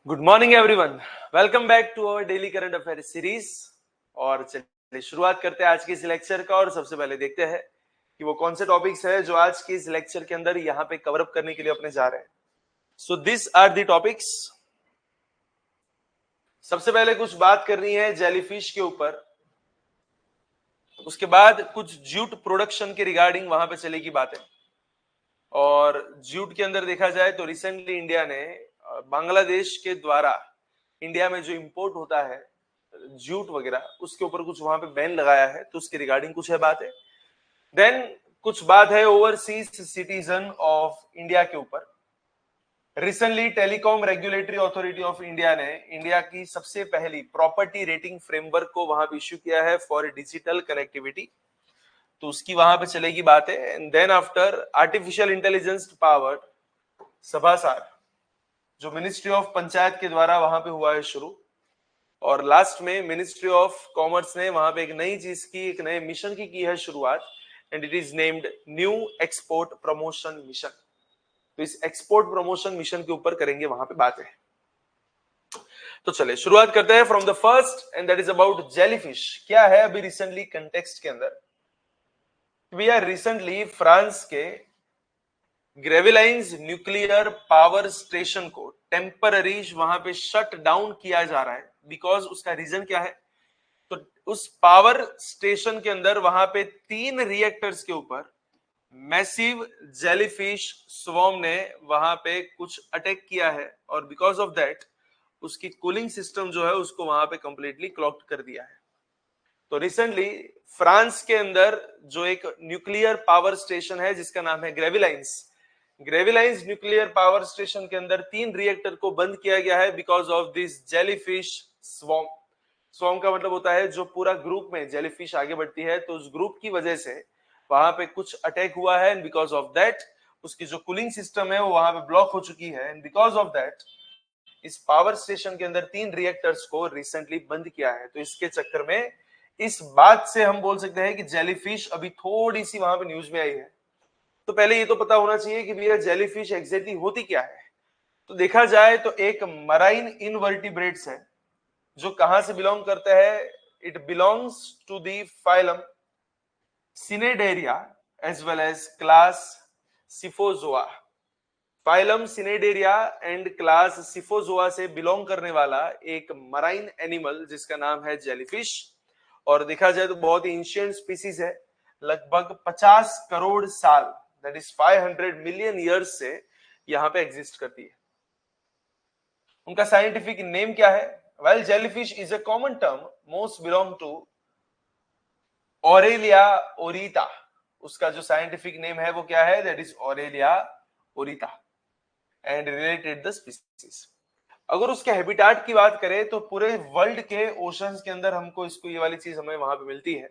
Good morning everyone, welcome back to our daily current affair series. और चलिए शुरुआत करते हैं आज के इस लेक्चर का। और सबसे पहले देखते हैं कि वो कौन से टॉपिक्स है जो आज के इस लेक्चर के अंदर यहाँ पे कवर अप करने के लिए अपने जा रहे हैं। So this are the topics. सबसे पहले कुछ बात करनी है जेलीफिश के ऊपर, उसके बाद कुछ जूट प्रोडक्शन के रिगार्डिंग वहां पे चलेगी बातें। और जूट के अंदर देखा जाए तो रिसेंटली इंडिया ने बांग्लादेश के द्वारा इंडिया में जो इंपोर्ट होता है जूट वगैरह, उसके ऊपर कुछ वहां पे बैन लगाया है, तो उसके रिगार्डिंग कुछ है बात है। देन कुछ बात है ओवरसीज सिटीजन ऑफ इंडिया के ऊपर। Recently telecom regulatory authority of India ने इंडिया की सबसे पहली प्रॉपर्टी रेटिंग फ्रेमवर्क को वहां पे इश्यू किया है फॉर डिजिटल कनेक्टिविटी, तो उसकी वहां पे चलेगी बात है। And then after artificial intelligence powered SabhaSaar जो मिनिस्ट्री ऑफ पंचायत के द्वारा वहां पे हुआ है शुरू, और लास्ट में मिनिस्ट्री ऑफ कॉमर्स ने वहां पे एक नई चीज की, एक नए मिशन की है शुरुआत, and it is named new export promotion mission. तो इस एक्सपोर्ट प्रमोशन मिशन के ऊपर करेंगे वहां पे बातें। तो चले शुरुआत करते हैं from the first, and that is about jellyfish. क्या है अभी रिसेंटली कंटेक्स्ट के अंदर, भैया रिसेंटली फ्रांस के ग्रेविलाइंस न्यूक्लियर पावर स्टेशन को टेम्पररी वहां पे शट डाउन किया जा रहा है। बिकॉज उसका रीजन क्या है, तो उस पावर स्टेशन के अंदर वहां पे 3 रिएक्टर्स के ऊपर मैसिव जेलीफिश स्वॉर्म ने वहां पे कुछ अटैक किया है, और बिकॉज ऑफ दैट उसकी कूलिंग सिस्टम जो है उसको वहां पे कंप्लीटली क्लॉग्ड कर दिया है। तो रिसेंटली फ्रांस के अंदर जो एक न्यूक्लियर पावर स्टेशन है जिसका नाम है ग्रेविलाइंस न्यूक्लियर पावर स्टेशन के अंदर 3 रिएक्टर को बंद किया गया है because of this jellyfish swarm. Swarm का मतलब होता है जो पूरा ग्रुप में जेलीफिश आगे बढ़ती है, तो उस ग्रुप की वजह से वहां पे कुछ अटैक हुआ है, एंड बिकॉज ऑफ दैट उसकी जो कूलिंग सिस्टम है वो वहां पे ब्लॉक हो चुकी है, एंड बिकॉज ऑफ दैट इस पावर स्टेशन के अंदर 3 रिएक्टर्स को रिसेंटली बंद किया है। तो इसके चक्कर में इस बात से हम बोल सकते हैं कि जेलीफिश अभी थोड़ी सी वहां पे न्यूज में आई है। तो पहले ये तो पता होना चाहिए कि भैया जेलीफिश एग्जैक्टली होती क्या है। तो देखा जाए तो एक मराइन इनवर्टिब्रेट्स है जो कहां से बिलोंग करता है, it belongs to the phylum cnidaria as well as class scyphozoa. Phylum cnidaria and class scyphozoa से बिलोंग करने वाला एक मराइन एनिमल जिसका नाम है जेलीफिश। और देखा जाए तो बहुत ही एंशिएंट स्पीसीज है, लगभग 50 करोड़ साल, दैट इज 500 मिलियन ईयर्स से यहां पे एग्जिस्ट करती है। उनका साइंटिफिक नेम क्या है, well jellyfish is a common term most belong to aurelia aurita. उसका जो साइंटिफिक नेम है वो क्या है, that is aurelia aurita and related the species. अगर उसके हैबिटाट की बात करें तो पूरे वर्ल्ड के ओशंस के अंदर हमको इसको ये वाली चीज हमें वहां पे मिलती है।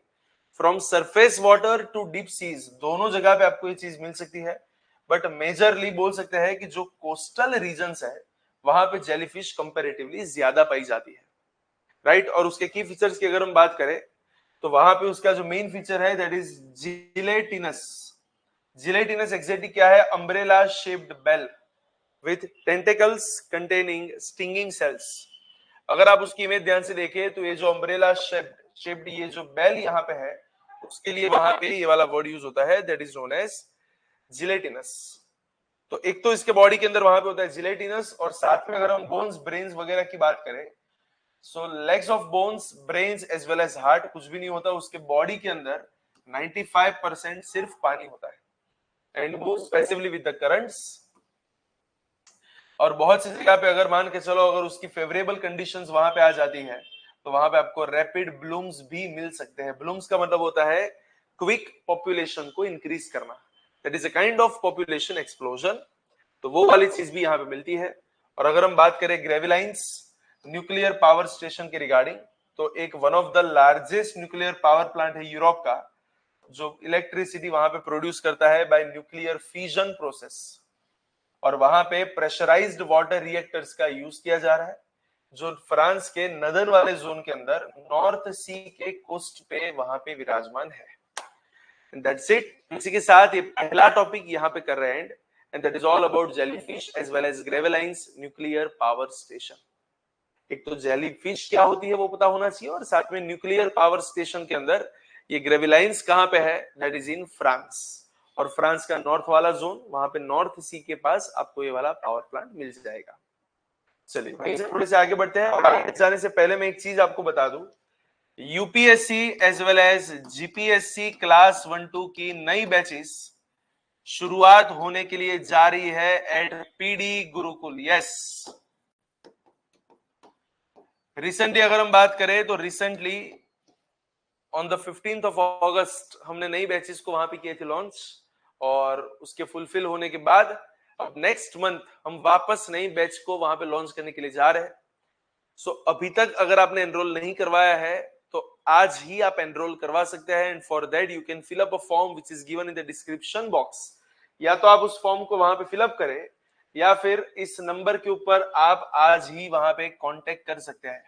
From surface water to deep seas दोनों जगह पे आपको ये चीज मिल सकती है, बट मेजरली बोल सकते हैं कि जो कोस्टल रीजन्स है वहां पे जेलीफिश कंपैरेटिवली ज्यादा पाई जाती है, राइट। और उसके की फीचर्स की अगर हम बात करें तो वहां पे उसका जो मेन फीचर है that is gelatinous. Gelatinous exactly क्या है, umbrella shaped bell with tentacles containing stinging cells. अगर आप उसकी इमेज ध्यान से देखें तो ये जो अम्ब्रेला शेप्ड ये जो बेल यहाँ पे है उसके लिए वहां पे ये वाला वर्ड यूज होता है, that is known as gelatinous. तो एक तो इसके बॉडी के अंदर वहां पे होता है जिलेटिनस, और साथ में अगर हम बोन्स ब्रेन्स वगैरह की बात करें, so legs of bones brains as well as heart कुछ भी नहीं होता, उसके बॉडी के अंदर 95% सिर्फ पानी होता है and moves passively with the currents. और बहुत सी जगह पे अगर मान के चलो अगर उसकी फेवरेबल कंडीशंस वहां पे आ जाती है तो वहां पे आपको रैपिड ब्लूम्स भी मिल सकते हैं। ब्लूम्स का मतलब होता है क्विक पॉपुलेशन को इंक्रीज करना, that is a kind of population explosion. तो वो वाली चीज भी यहाँ पे मिलती है। और अगर हम बात करें ग्रेविलाइंस न्यूक्लियर पावर स्टेशन के रिगार्डिंग, तो एक one of the largest nuclear power plant है यूरोप का, जो इलेक्ट्रिसिटी वहां पे प्रोड्यूस करता है बाय न्यूक्लियर फ्यूजन प्रोसेस। और वहां पे प्रेशराइज्ड वाटर रिएक्टर्स का यूज किया जा रहा है जो फ्रांस के नदन वाले जोन के अंदर नॉर्थ सी के कोस्ट पे वहां पे विराजमान है। That's it. इसी के साथ ये पहला टॉपिक यहाँ पे कर रहे हैं and and that is all about jellyfish as well as Graveline's nuclear power station. एक तो जेलीफिश क्या होती है वो पता होना चाहिए, और साथ में न्यूक्लियर पावर स्टेशन के अंदर ये ग्रेविलाइंस कहां पे है, दैट इज इन फ्रांस, और फ्रांस का नॉर्थ वाला जोन, वहां पे नॉर्थ सी के पास आपको ये वाला पावर प्लांट मिल जाएगा। चलिए वहीं से थोड़े से आगे बढ़ते हैं, और आगे जाने से पहले मैं एक चीज आपको बता दूं, UPSC as well as GPSC class 1-2 की नई बैचेस शुरुआत होने के लिए जा रही है at PD Gurukul. Yes, recently अगर हम बात करें तो recently on the 15th of August हमने नई बैचेस को वहां पे किए थे लॉन्च, और उसके फुलफिल होने के बाद अब नेक्स्ट मंथ हम वापस नई बैच को वहां पे लॉन्च करने के लिए जा रहे हैं। सो अभी तक अगर आपने एनरोल नहीं करवाया है तो आज ही आप एनरोल करवा सकते हैं, and for that you can fill up a form which is given in the description box. या तो आप उस फॉर्म को वहां पे फिलअप करें, या फिर इस नंबर के ऊपर आप आज ही वहां पे कांटेक्ट कर सकते हैं,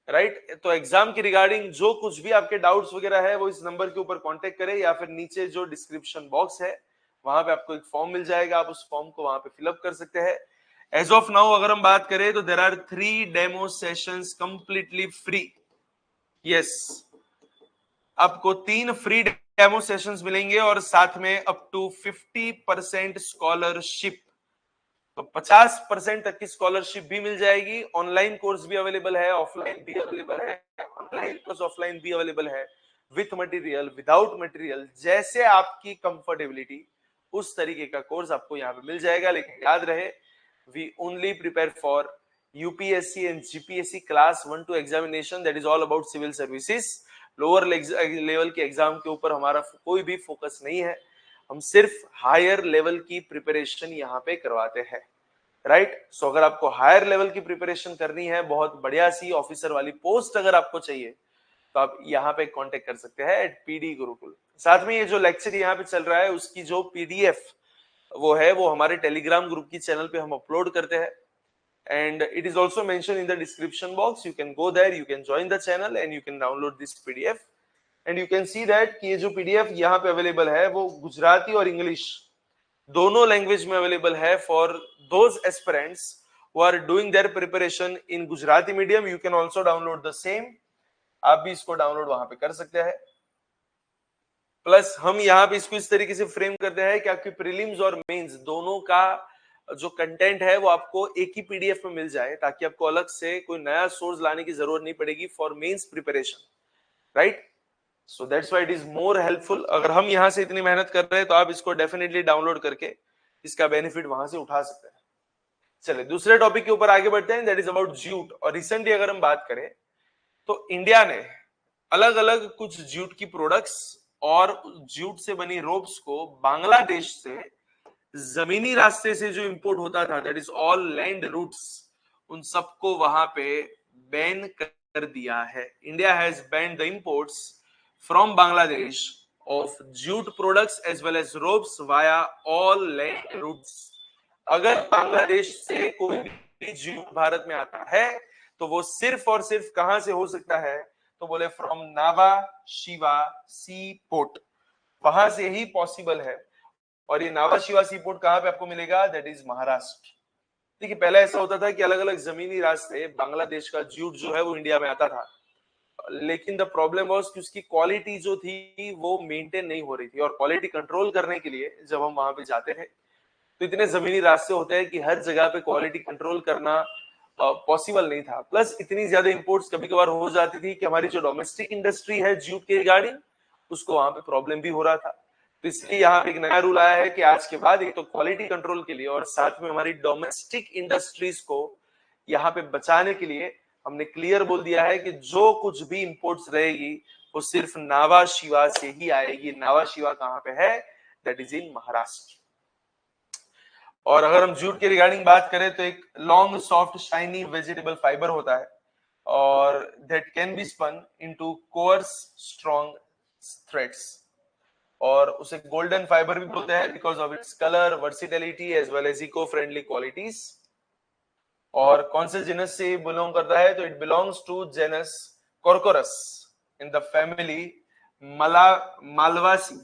राइट। तो एग्जाम की रिगार्डिंग जो कुछ भी आपके डाउट्स वगैरह है वो इस नंबर के ऊपर कांटेक्ट करें, या फिर नीचे जो डिस्क्रिप्शन बॉक्स है वहां पे आपको एक फॉर्म मिल जाएगा, आप उस फॉर्म को वहां पे फिलअप कर सकते हैं। एज ऑफ नाउ अगर हम बात करें तो there are 3 demo sessions completely free. Yes, आपको 3 फ्री डेमो सेशंस मिलेंगे, और साथ में अप टू 50% स्कॉलरशिप, तो 50% तक की स्कॉलरशिप भी मिल जाएगी। ऑनलाइन कोर्स भी अवेलेबल है, ऑफलाइन भी अवेलेबल है, ऑनलाइन प्लस ऑफलाइन भी अवेलेबल है, विथ मटेरियल विदाउट मटेरियल, जैसे आपकी कंफर्टेबिलिटी उस तरीके का कोर्स आपको यहाँ पे मिल जाएगा। लेकिन याद रहे, we only prepare for UPSC and GPSC class 1-2 examination, that is all about civil services. Lower level के एग्जाम के ऊपर हमारा कोई भी फोकस नहीं है, हम सिर्फ हायर लेवल की प्रिपरेशन यहाँ पे करवाते हैं, राइट। सो अगर आपको हायर लेवल की प्रिपरेशन करनी है, बहुत बढ़िया सी ऑफिसर वाली पोस्ट अगर आपको चाहिए, तो आप यहाँ पे कांटेक्ट कर सकते हैं एट पीडी गुरुकुल। साथ में ये जो लेक्चर यहाँ पे चल रहा है उसकी जो पीडीएफ वो है, वो हमारे टेलीग्राम ग्रुप की चैनल पे हम अपलोड करते हैं, and it is also mentioned in the description box. You can go there, you can join the channel and you can download this PDF, and you can see that कि ये जो PDF यहाँ पे available है वो गुजराती और English दोनों language में अवेलेबल है for those aspirants who are doing their preparation in Gujarati medium. You can also download the same, आप भी इसको डाउनलोड वहां पे कर सकते हैं। प्लस हम यहाँ पे इसको इस तरीके से फ्रेम करते हैं कि आपकी प्रीलिम्स और मेंस दोनों का जो कंटेंट है वो आपको एक ही पीडीएफ में मिल जाए, ताकि आपको अलग से कोई नया सोर्स लाने की जरूरत नहीं पड़ेगी for mains preparation, right. So that's why it is more helpful. अगर हम यहाँ से इतनी मेहनत कर रहे हैं तो आप इसको डेफिनेटली डाउनलोड करके इसका बेनिफिट वहां से उठा सकते हैं। चलिए दूसरे टॉपिक के ऊपर आगे बढ़ते हैं, दैट इज अबाउट जूट। और रिसेंटली अगर हम बात करें तो इंडिया ने अलग अलग कुछ जूट की प्रोडक्ट्स और जूट से बनी रोप्स को बांग्लादेश से जमीनी रास्ते से जो इंपोर्ट होता था, that is all land routes, उन सबको वहां पे बैन कर दिया है। India has banned the imports from Bangladesh of jute products as well as ropes via all land routes. अगर बांग्लादेश से कोई भी जूट भारत में आता है तो वो सिर्फ और सिर्फ कहां से हो सकता है, तो बोले from Nhava Sheva sea port, वहां से ही पॉसिबल है। और ये नावा शिवा सी पोर्ट कहां पे आपको मिलेगा, दैट इज महाराष्ट्र। देखिए पहले ऐसा होता था कि अलग अलग जमीनी रास्ते बांग्लादेश का जूट जो है वो इंडिया में आता था, लेकिन द प्रॉब्लम वाज कि उसकी क्वालिटी जो थी वो मेंटेन नहीं हो रही थी, और क्वालिटी कंट्रोल करने के लिए जब हम वहां पे जाते थे तो इतने जमीनी रास्ते होते हैं कि हर जगह पे क्वालिटी कंट्रोल करना पॉसिबल नहीं था। प्लस इतनी ज्यादा इंपोर्ट्स कभी कभार हो जाती थी कि हमारी जो डोमेस्टिक इंडस्ट्री है जूट के रिगार्डिंग, उसको वहां पे प्रॉब्लम भी हो रहा था। तो इसलिए यहाँ पे एक नया रूल आया है कि आज के बाद एक तो क्वालिटी कंट्रोल के लिए और साथ में हमारी डोमेस्टिक इंडस्ट्रीज को यहाँ पे बचाने के लिए हमने क्लियर बोल दिया है कि जो कुछ भी इंपोर्ट्स रहेगी वो सिर्फ नावा शिवा से ही आएगी। नावा शिवा कहाँ पे है, दैट इज इन महाराष्ट्र। और अगर हम जूट के रिगार्डिंग बात करें तो एक long soft shiny vegetable fibre होता है, और that can be spun into coarse strong threads, और उसे गोल्डन फाइबर भी बोलते हैं because of its colour, versatility as well as eco friendly qualities. और कौन से जेनस से बिलोंग करता है, तो it belongs to genus corchorus in the family malvaceae.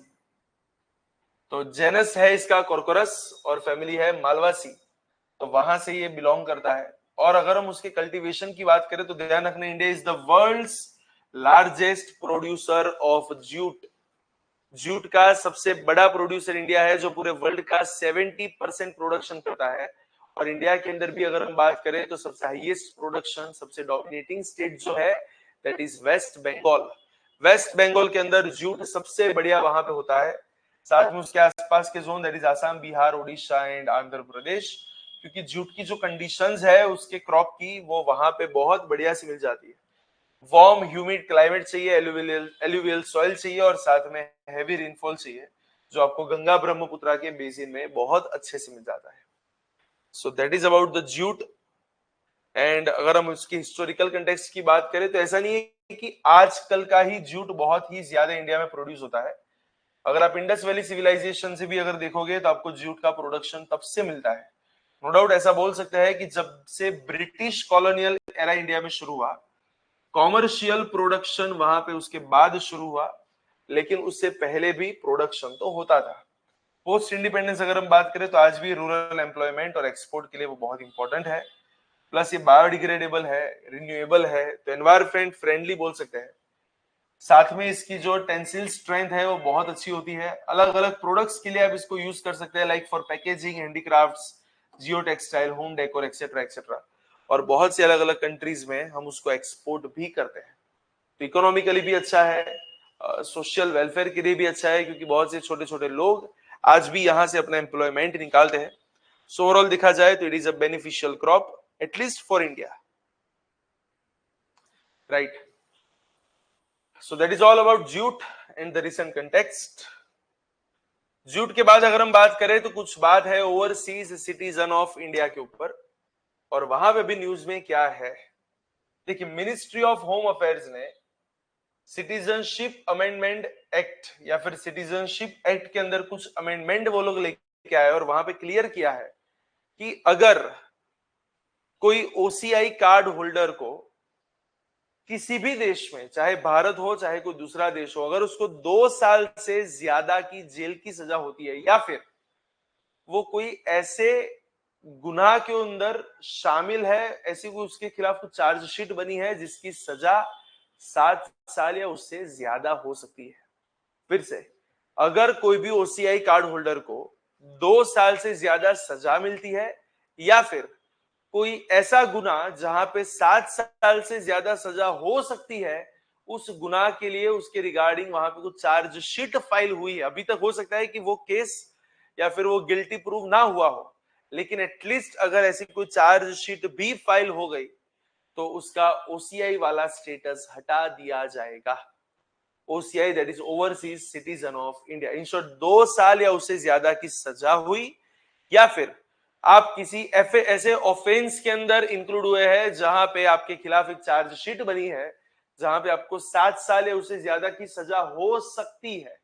तो जेनस है इसका कोरकोरस और फैमिली है मालवासी, तो वहां से ये बिलोंग करता है। और अगर हम उसके कल्टीवेशन की बात करें तो ध्यान रखना, India is the world's largest producer of jute. Jute का सबसे बड़ा प्रोड्यूसर इंडिया है, जो पूरे वर्ल्ड का 70% प्रोडक्शन करता है। और इंडिया के अंदर भी अगर हम बात करें तो सबसे हाईएस्ट प्रोडक्शन, सबसे डोमिनेटिंग स्टेट जो है दैट इज वेस्ट बंगाल। वेस्ट बंगाल के अंदर जूट सबसे बढ़िया वहां पे होता है। साथ में उसके आसपास के zone that is Assam, Bihar, Orissa and Andhra Pradesh, क्योंकि जूट की जो कंडीशंस है उसके क्रॉप की वो वहां पे बहुत बढ़िया से मिल जाती है। वार्म ह्यूमिड क्लाइमेट चाहिए, एलुवियल सॉइल चाहिए और साथ में हैवी रेनफॉल चाहिए, जो आपको गंगा ब्रह्मपुत्रा के बेसिन में बहुत अच्छे से मिल जाता है। So that is about the jute. And अगर हम उसकी हिस्टोरिकल कंटेक्स्ट की बात करें तो ऐसा नहीं है कि आजकल का ही जूट बहुत ही ज्यादा इंडिया में प्रोड्यूस होता है। अगर आप इंडस वैली सिविलाइजेशन से भी अगर देखोगे तो आपको जूट का प्रोडक्शन तब से मिलता है। नो डाउट ऐसा बोल सकते हैं कि जब से ब्रिटिश कॉलोनियल एरा इंडिया में शुरू हुआ, कॉमर्शियल प्रोडक्शन वहां पे उसके बाद शुरू हुआ, लेकिन उससे पहले भी प्रोडक्शन तो होता था। पोस्ट इंडिपेंडेंस अगर हम बात करें तो आज भी रूरल एम्प्लॉयमेंट और एक्सपोर्ट के लिए वो बहुत इंपॉर्टेंट है। प्लस ये बायोडिग्रेडेबल है, रिन्यूएबल है, तो एनवायरमेंट फ्रेंडली बोल सकते हैं। साथ में इसकी जो टेंसिल स्ट्रेंथ है वो बहुत अच्छी होती है। अलग अलग प्रोडक्ट्स के लिए आप इसको यूज कर सकते हैं, like for packaging, handicrafts, Jio textile, home decor etcetera etcetera. और बहुत से अलग अलग कंट्रीज में हम उसको एक्सपोर्ट भी करते हैं। तो इकोनॉमिकली भी अच्छा है, सोशल वेलफेयर के लिए भी अच्छा है, क्योंकि बहुत से छोटे छोटे लोग आज भी यहां से अपना एम्प्लॉयमेंट निकालते हैं। सो ओवरऑल देखा जाए तो it is a beneficial crop, at least for India, right. So that is all about jute in the recent context. Jute के बाद अगर हम बात करें तो कुछ बात है ओवरसीज सिटीजन ऑफ इंडिया के ऊपर, और वहां पे भी न्यूज में क्या है। देखिए, मिनिस्ट्री ऑफ होम अफेयर्स ने सिटीजनशिप अमेंडमेंट एक्ट या फिर सिटीजनशिप एक्ट के अंदर कुछ अमेंडमेंट वो लोग लेके आए और वहां पे क्लियर किया है कि अगर कोई ओसीआई कार्ड होल्डर को किसी भी देश में, चाहे भारत हो चाहे कोई दूसरा देश हो, अगर उसको 2 साल से ज्यादा की जेल की सजा होती है, या फिर वो कोई ऐसे गुनाह के अंदर शामिल है, ऐसी कोई उसके खिलाफ कुछ चार्जशीट बनी है जिसकी सजा 7 साल या उससे ज्यादा हो सकती है। फिर से, अगर कोई भी ओसीआई कार्ड होल्डर को 2 साल से ज्यादा सजा मिलती है, या फिर कोई ऐसा गुनाह जहां पे 7 साल से ज्यादा सजा हो सकती है, उस गुनाह के लिए उसके रिगार्डिंग वहां पे कुछ चार्जशीट फाइल हुई है। अभी तक हो सकता है कि वो केस या फिर वो गिल्टी प्रूव ना हुआ हो, लेकिन एटलीस्ट अगर ऐसी कोई चार्जशीट भी फाइल हो गई तो उसका ओसीआई वाला स्टेटस हटा दिया जाएगा। OCI that is overseas citizen of India. In short, 2 साल या उससे ज्यादा की सजा हुई, या फिर आप किसी ऐसे ऑफेंस के अंदर इंक्लूड हुए हैं जहां पे आपके खिलाफ एक चार्जशीट बनी है, जहां पे आपको 7 साल या उससे ज्यादा की सजा हो सकती है।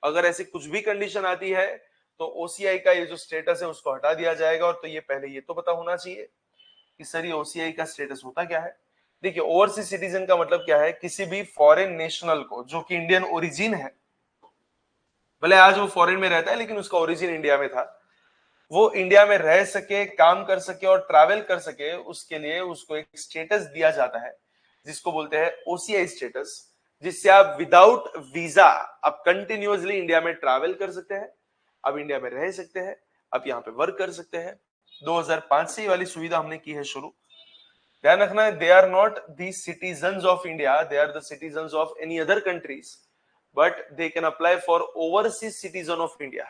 अगर ऐसी कुछ भी कंडीशन आती है तो ओसीआई का ये जो स्टेटस है उसको हटा दिया जाएगा। और तो ये पहले ये तो पता होना चाहिए कि सर ये ओसीआई का स्टेटस होता क्या है। देखिए, ओवरसीज सिटीजन का मतलब क्या है, किसी भी फॉरेन नेशनल को जो कि इंडियन ओरिजिन है, भले आज वो फॉरेन में रहता है लेकिन उसका ओरिजिन इंडिया में था, वो इंडिया में रह सके, काम कर सके और ट्रैवल कर सके, उसके लिए उसको एक स्टेटस दिया जाता है जिसको बोलते हैं ओसीआई स्टेटस, जिससे आप विदाउट वीजा आप कंटिन्यूअसली इंडिया में ट्रैवल कर सकते हैं, आप इंडिया में रह सकते हैं, आप यहाँ पे वर्क कर सकते हैं। 2005 से ये वाली सुविधा हमने की है शुरू। ध्यान रखना है, they are not the citizens of India, they are the citizens of any other countries, but they can apply for overseas citizen of India.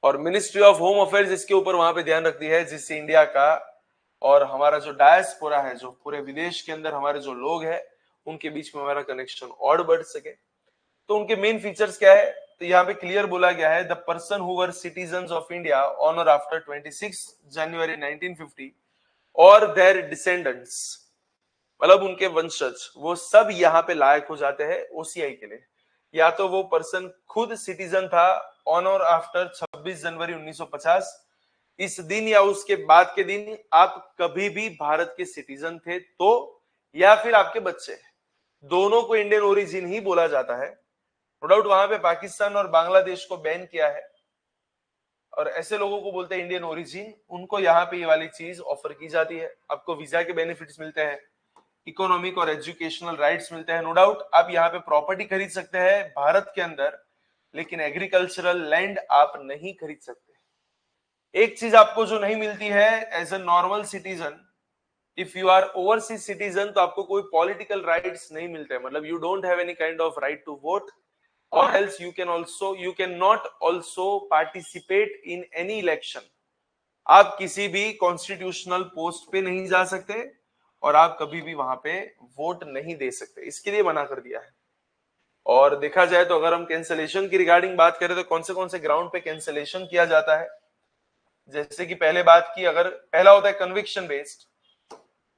और मिनिस्ट्री ऑफ होम अफेयर्स इसके ऊपर वहां पे ध्यान रखती है, जिससे इंडिया का और हमारा जो डायस्पोरा है, जो पूरे विदेश के अंदर हमारे जो लोग हैं, उनके बीच में हमारा कनेक्शन और बढ़ सके। तो उनके मेन फीचर्स क्या है, तो यहाँ पे क्लियर बोला गया है, the person who were citizens of India on और आफ्टर 26 जनवरी 1950 और देयर डिसेंडेंट्स, मतलब उनके वंशज, वो सब यहाँ पे लायक हो जाते हैं ओसीआई के लिए। या तो वो पर्सन खुद सिटीजन था ऑन और आफ्टर 26 जनवरी 1950, इस दिन या उसके बाद के दिन आप कभी भी भारत के सिटीजन थे तो, या फिर आपके बच्चे, दोनों को इंडियन ओरिजिन ही बोला जाता है। नो डाउट वहां पे पाकिस्तान और बांग्लादेश को बैन किया है, और ऐसे लोगों को बोलते हैं इंडियन ओरिजिन, उनको यहाँ पे ये वाली चीज ऑफर की जाती है। आपको वीजा के बेनिफिट्स मिलते हैं, इकोनॉमिक और एजुकेशनल राइट्स मिलते हैं। नो डाउट आप यहाँ पे प्रॉपर्टी खरीद सकते हैं भारत के अंदर, लेकिन एग्रीकल्चरल लैंड आप नहीं खरीद सकते। एक चीज आपको जो नहीं मिलती है as a normal citizen, if you are overseas citizen, तो आपको कोई पॉलिटिकल राइट्स नहीं मिलते, मतलब you don't have any kind of right to vote, or else you cannot also participate in any election। आप किसी भी कॉन्स्टिट्यूशनल पोस्ट पे नहीं जा सकते और आप कभी भी वहां पे वोट नहीं दे सकते, इसके लिए मना कर दिया है। और देखा जाए तो अगर हम कैंसलेशन की रिगार्डिंग बात करें तो कौन से ग्राउंड पे कैंसलेशन किया जाता है, जैसे कि पहले बात की, अगर पहला होता है कन्विक्शन बेस्ड,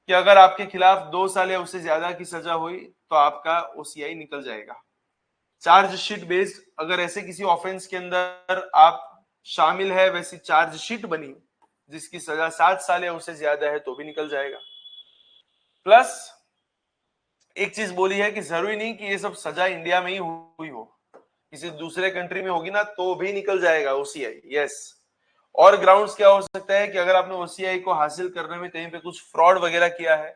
कि अगर आपके खिलाफ 2 साल या उससे ज्यादा की सजा हुई तो आपका ओसीआई निकल जाएगा। चार्जशीट बेस्ड, अगर ऐसे किसी ऑफेंस के अंदर आप शामिल है, वैसी चार्जशीट बनी जिसकी सजा 7 साल या उससे ज्यादा है, तो भी निकल जाएगा। प्लस एक चीज बोली है कि जरूरी नहीं कि ये सब सजा इंडिया में ही हुई हो, किसी दूसरे कंट्री में होगी ना तो भी निकल जाएगा ओसीआई। यस, और ग्राउंड्स क्या हो सकता है कि अगर आपने ओसीआई को हासिल करने में कहीं पे कुछ फ्रॉड वगैरह किया है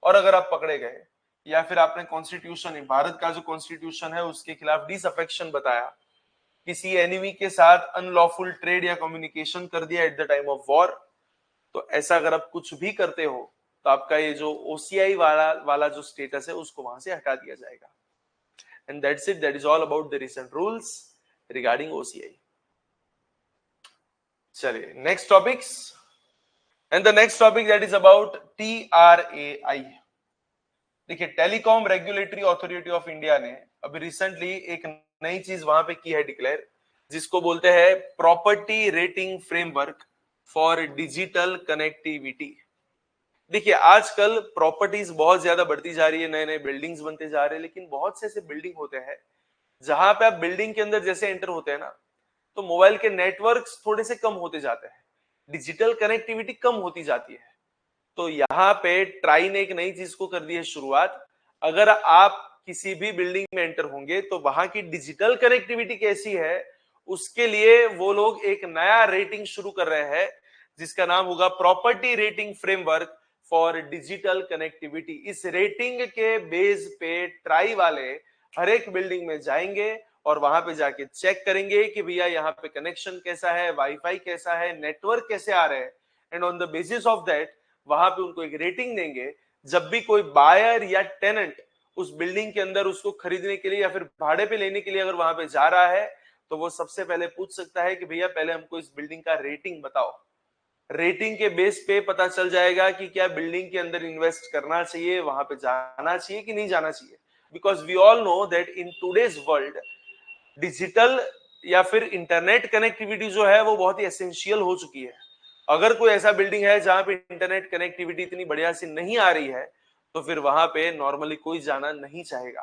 और अगर आप पकड़े गए, या फिर आपने कॉन्स्टिट्यूशन, भारत का जो कॉन्स्टिट्यूशन है उसके खिलाफ डिसअफेक्शन बताया, किसी एनिमी के साथ अनलॉफुल ट्रेड या कम्युनिकेशन कर दिया at the time of war, तो ऐसा अगर आप कुछ भी करते हो तो आपका ये जो ओसीआई वाला जो स्टेटस है उसको वहां से हटा दिया जाएगा। And that's it, that is all about the recent rules regarding OCI. चलिए next topics, and the next topic that is about TRAI। देखिए, telecom regulatory authority of India ने अभी रिसेंटली एक नई चीज वहां पे की है डिक्लेयर, जिसको बोलते हैं property rating framework for digital connectivity. देखिए, आजकल प्रॉपर्टीज बहुत ज्यादा बढ़ती जा रही है, नए नए बिल्डिंग्स बनते जा रहे हैं, लेकिन बहुत से ऐसे बिल्डिंग होते हैं जहां पे आप बिल्डिंग के अंदर जैसे एंटर होते हैं ना, तो मोबाइल के नेटवर्क्स थोड़े से कम होते जाते हैं, डिजिटल कनेक्टिविटी कम होती जाती है। तो यहाँ पे ट्राई ने एक नई चीज को कर दी है शुरुआत, अगर आप किसी भी बिल्डिंग में एंटर होंगे तो वहां की डिजिटल कनेक्टिविटी कैसी है उसके लिए वो लोग एक नया रेटिंग शुरू कर रहे हैं, जिसका नाम होगा property rating framework for digital connectivity. इस रेटिंग के बेस पे ट्राई वाले हर एक बिल्डिंग में जाएंगे और वहां पे जाके चेक करेंगे कि भैया यहाँ पे कनेक्शन कैसा है, वाईफाई कैसा है, नेटवर्क कैसे आ रहे हैं, and on the basis of that वहां पे उनको एक रेटिंग देंगे। जब भी कोई बायर या टेनेंट उस बिल्डिंग के अंदर उसको खरीदने के लिए या फिर भाड़े पे लेने के लिए अगर वहां पे जा रहा है, तो वो सबसे पहले पूछ सकता है कि भैया पहले हमको इस बिल्डिंग का रेटिंग बताओ। रेटिंग के बेस पे पता चल जाएगा कि क्या बिल्डिंग के अंदर इन्वेस्ट करना चाहिए, वहां पे जाना चाहिए कि नहीं जाना चाहिए। Because we all know that in today's world digital या फिर इंटरनेट कनेक्टिविटी जो है वो बहुत ही एसेंशियल हो चुकी है। अगर कोई ऐसा बिल्डिंग है जहां पे इंटरनेट कनेक्टिविटी इतनी बढ़िया से नहीं आ रही है, तो फिर वहां पे नॉर्मली कोई जाना नहीं चाहेगा,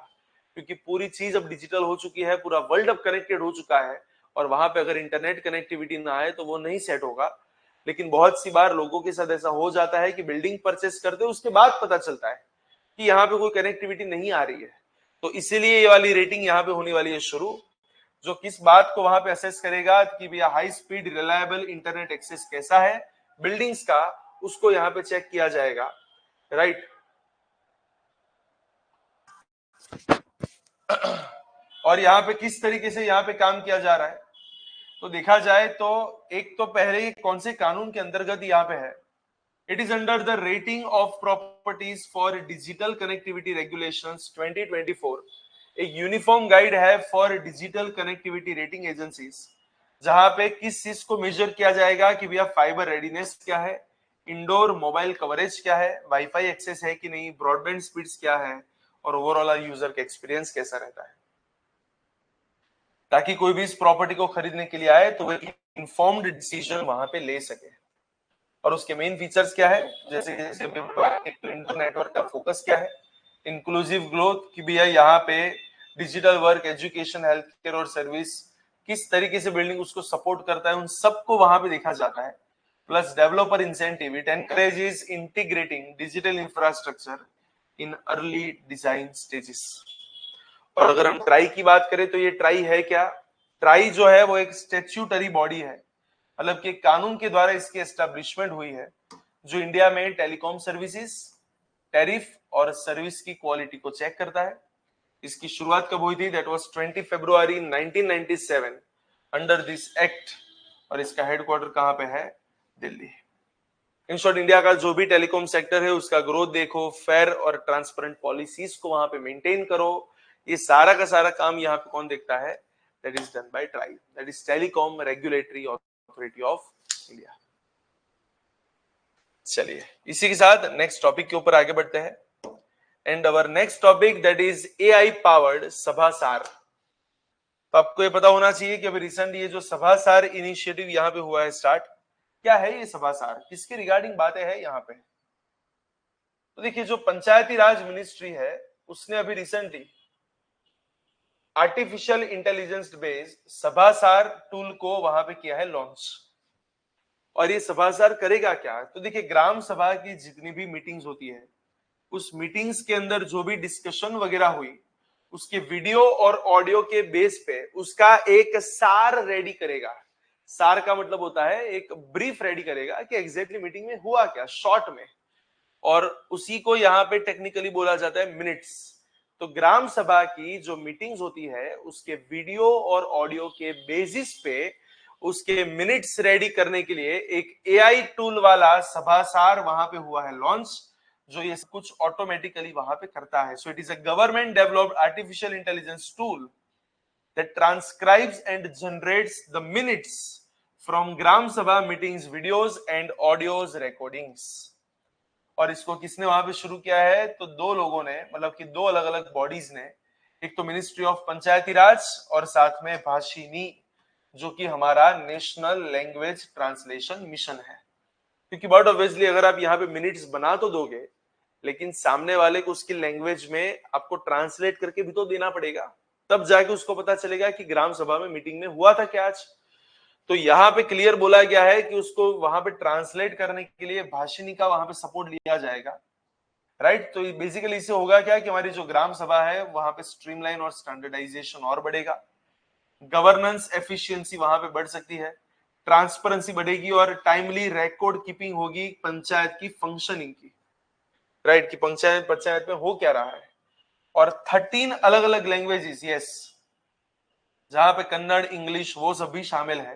क्योंकि पूरी चीज अब डिजिटल हो चुकी है, पूरा वर्ल्ड अब कनेक्टेड हो चुका है, और वहां पे अगर इंटरनेट कनेक्टिविटी ना आए तो वो नहीं सेट होगा। लेकिन बहुत सी बार लोगों के साथ ऐसा हो जाता है कि बिल्डिंग परचेस करते उसके बाद पता चलता है कि यहाँ पे कोई कनेक्टिविटी नहीं आ रही है। तो इसीलिए ये वाली रेटिंग यहाँ पे होने वाली है शुरू, जो किस बात को वहां पे असेस करेगा कि भैया high speed reliable internet access कैसा है बिल्डिंग्स का, उसको यहाँ पे चेक किया जाएगा, राइट। और यहाँ पे किस तरीके से यहाँ पे काम किया जा रहा है, तो देखा जाए तो एक तो पहले कौन से कानून के अंतर्गत यहाँ पे है, it is under the rating of properties for digital connectivity regulations 2024। एक यूनिफॉर्म गाइड है for digital connectivity rating agencies, जहां पे किस चीज को मेजर किया जाएगा कि भैया फाइबर रेडीनेस क्या है, इंडोर मोबाइल कवरेज क्या है, वाईफाई एक्सेस है कि नहीं, ब्रॉडबैंड स्पीड्स क्या है, और ओवरऑल यूजर का एक्सपीरियंस कैसा रहता है, ताकि कोई भी इस प्रॉपर्टी को खरीदने के लिए आए तो वो इन्फॉर्म्ड डिसीजन वहां पे ले सके। और उसके मेन फीचर्स क्या है, जैसे जैसे नेटवर्क का फोकस क्या है, इंक्लूसिव ग्रोथ की भी है, यहाँ पे digital work, education, health care और सर्विस किस तरीके से बिल्डिंग उसको सपोर्ट करता है, उन सबको वहां पे देखा जाता है। Plus developer incentive, it encourages integrating digital infrastructure in early design stages. और अगर हम ट्राई की बात करें तो ये ट्राई है क्या? ट्राई जो है वो एक स्टैट्यूटरी बॉडी है, मतलब कि कानून के द्वारा इसकी एस्टेब्लिशमेंट हुई है, जो इंडिया में टेलीकॉम सर्विसेज, टैरिफ और सर्विस की क्वालिटी को चेक करता है। इसकी शुरुआत कब हुई थी? That was 20 February 1997 under this act, और इसका हेडक्वार्टर कहां पे है? दिल्ली। इन शॉर्ट, इंडिया का जो भी टेलीकॉम सेक्टर है उसका ग्रोथ देखो, फेयर और ट्रांसपेरेंट पॉलिसीज को वहां पे मेंटेन करो, ये सारा का सारा काम यहाँ पे कौन देखता है? That is done bye try, that is telecom regulatory authority of India. चलिए इसी के साथ नेक्स्ट टॉपिक के ऊपर आगे बढ़ते हैं, and our next topic that is AI powered SabhaSaar. तो आपको ये पता होना चाहिए कि अभी रिसेंट ये जो सभासार इनिशिएटिव यहाँ पे हुआ है स्टार्ट, क्या है ये सभासार, किसके रिगार्डिंग बातें हैं यहाँ पे? तो देखिए, जो पंचायती राज मिनिस्ट्री है उसने अभी recently artificial intelligence based SabhaSaar tool को वहां पे किया है लॉन्च। और ये सभासार करेगा क्या? तो देखिए, ग्राम सभा की जितनी भी मीटिंग्स होती है, उस मीटिंग्स के अंदर जो भी डिस्कशन वगैरह हुई, उसके वीडियो और ऑडियो के बेस पे उसका एक सार रेडी करेगा। सार का मतलब होता है एक ब्रीफ रेडी करेगा कि एग्जैक्टली मीटिंग में हुआ क्या, शॉर्ट में, और उसी को यहाँ पे टेक्निकली बोला जाता है मिनट्स। तो ग्राम सभा की जो मीटिंग्स होती है उसके वीडियो और ऑडियो के बेसिस पे उसके मिनट्स रेडी करने के लिए एक एआई टूल वाला सभासार वहां पे हुआ है लॉन्च, जो ये कुछ ऑटोमेटिकली वहां पे करता है। So it is a government developed artificial intelligence tool that transcribes and generates the minutes from Gram Sabha meetings videos and audios recordings। और इसको किसने वहां पे शुरू किया है? तो दो लोगों ने, मतलब कि दो अलग अलग बॉडीज ने, एक तो मिनिस्ट्री ऑफ पंचायती राज और साथ में भाषिनी, जो कि हमारा नेशनल लैंग्वेज ट्रांसलेशन मिशन है। क्योंकि बट ऑब्वियसली अगर आप यहाँ पे मिनट्स बना तो दोगे, लेकिन सामने वाले को उसकी लैंग्वेज में आपको ट्रांसलेट करके भी तो देना पड़ेगा, तब जाके उसको पता चलेगा कि ग्राम सभा में मीटिंग में हुआ था क्या आज। तो यहाँ पे क्लियर बोला गया है कि उसको वहां पे ट्रांसलेट करने के लिए भाषिनी का वहां पे सपोर्ट लिया जाएगा, राइट। तो बेसिकली इससे होगा क्या कि हमारी जो ग्राम सभा है वहां पे स्ट्रीमलाइन और स्टैंडर्डाइजेशन और बढ़ेगा, गवर्नेंस एफिशिएंसी वहां पे बढ़ सकती है, ट्रांसपेरेंसी बढ़ेगी और टाइमली रिकॉर्ड कीपिंग होगी पंचायत की फंक्शनिंग की, राइट, कि पंचायत में हो क्या रहा है। और 13 अलग अलग लैंग्वेजेस, यस, जहां पे कन्नड़, इंग्लिश वो सब भी शामिल है,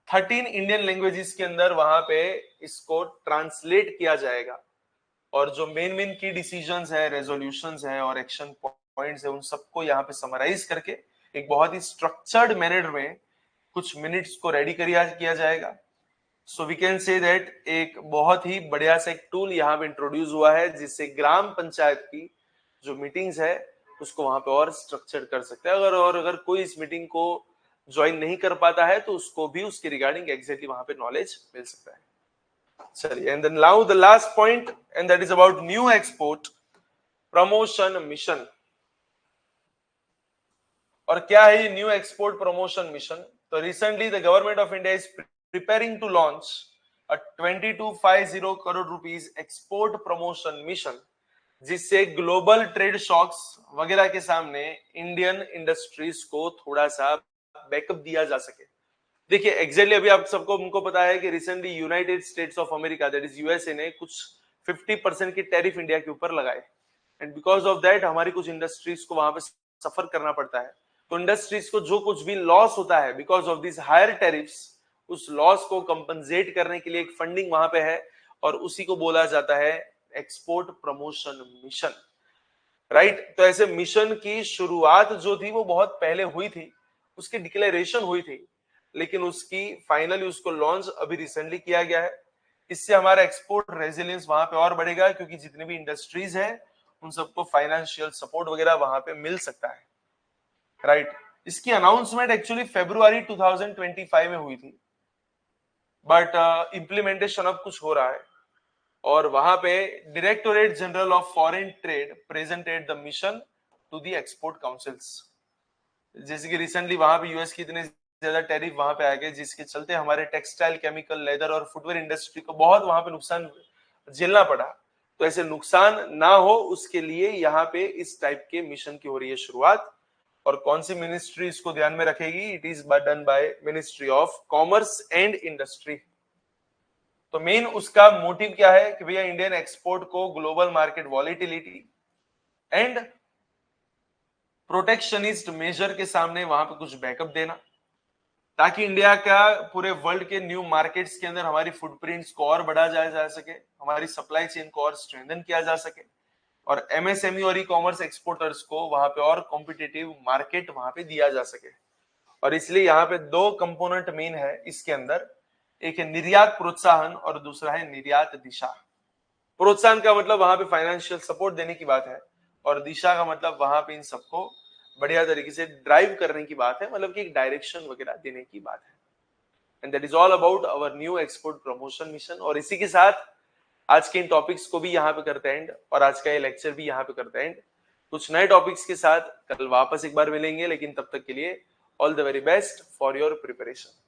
13 इंडियन लैंग्वेजेस के अंदर वहां पे इसको ट्रांसलेट किया जाएगा। और जो मेन की डिसीजंस है, रेजोल्यूशंस है और एक्शन पॉइंट्स है, उन सबको यहाँ पे समराइज करके एक बहुत ही स्ट्रक्चर्ड मैनर में कुछ मिनट्स को रेडी किया जाएगा। So we can say that एक बहुत ही बढ़िया सा एक टूल यहाँ पे इंट्रोड्यूस हुआ है, जिससे ग्राम पंचायत की जो मीटिंग्स है उसको वहां पे और स्ट्रक्चर कर सकते हैं। अगर कोई इस मीटिंग को ज्वाइन नहीं कर पाता है तो उसको भी उसके रिगार्डिंग एग्जैक्टली वहां पे नॉलेज मिल सकता है। चलिए, and then now the last point, and that is about new export promotion mission. और क्या है ये न्यू एक्सपोर्ट प्रमोशन मिशन? तो recently the government of India is preparing to launch a 2250 crore rupees export promotion mission, जिससे global trade shocks वगैरह के सामने Indian industries को थोड़ा सा बैकअप दिया जा सके। देखिए एग्जैक्टली अभी आप सबको उनको पता है कि recently United states of America, that is USA, ने कुछ 50% की टैरिफ इंडिया के ऊपर लगाए, एंड बिकॉज ऑफ दैट हमारी कुछ इंडस्ट्रीज को वहां पे सफर करना पड़ता है। तो इंडस्ट्रीज को जो कुछ भी लॉस होता है because of this higher tariffs, उस लॉस को कंपनसेट करने के लिए एक फंडिंग वहां पे है, और उसी को बोला जाता है एक्सपोर्ट प्रमोशन मिशन, राइट। तो ऐसे मिशन की शुरुआत जो थी वो बहुत पहले हुई थी, उसकी डिक्लेरेशन हुई थी, लेकिन उसकी फाइनली उसको लॉन्च अभी रिसेंटली किया गया है। इससे हमारा एक्सपोर्ट रेजिलियंस वहां पे और बढ़ेगा, क्योंकि जितनी भी इंडस्ट्रीज है उन सबको फाइनेंशियल सपोर्ट वगैरह वहां पे मिल सकता है, राइट। इसकी अनाउंसमेंट एक्चुअली फरवरी 2025 में हुई थी, बट इंप्लीमेंटेशन अब कुछ हो रहा है। और वहां पे directorate general of foreign trade presented the mission to the export councils. जैसे कि रिसेंटली वहां पे यूएस की इतने ज्यादा टैरिफ वहां पे आ गए, जिसके चलते हमारे टेक्सटाइल, केमिकल, लेदर और फुटवेयर इंडस्ट्री को बहुत वहां पे नुकसान झेलना पड़ा। तो ऐसे नुकसान ना हो उसके लिए यहाँ पे इस टाइप के मिशन की हो रही है शुरुआत, और कौन सी मिनिस्ट्री इसको ध्यान में रखेगी? It is done by ministry of commerce and industry. तो मेन उसका मोटिव क्या है कि भैया इंडियन एक्सपोर्ट को global market volatility and protectionist measure के सामने वहां पे कुछ बैकअप देना, ताकि इंडिया का पूरे वर्ल्ड के न्यू मार्केट्स के अंदर हमारी फुटप्रिंट्स को और बढ़ा जा सके, हमारी सप्लाई चेन को और स्ट्रेंथन किया जा सके, और एमएसएमई और ई कॉमर्स एक्सपोर्टर्स को वहां पे और कॉम्पिटिटिव मार्केट वहां पे दिया जा सके। और इसलिए यहाँ पे दो कंपोनेंट मेन है इसके अंदर, एक है निर्यात प्रोत्साहन और दूसरा है निर्यात दिशा। प्रोत्साहन का मतलब वहां पे फाइनेंशियल सपोर्ट देने की बात है, और दिशा का मतलब वहां पे इन सबको बढ़िया तरीके से ड्राइव करने की बात है, मतलब कि एक डायरेक्शन वगैरह देने की बात है। And that is all about our new export promotion mission. और इसी के साथ आज के इन टॉपिक्स को भी यहाँ पे करते हैं एंड, और आज का ये लेक्चर भी यहाँ पे करते हैं एंड। कुछ नए टॉपिक्स के साथ कल वापस एक बार मिलेंगे, लेकिन तब तक के लिए all the very best for your preparation.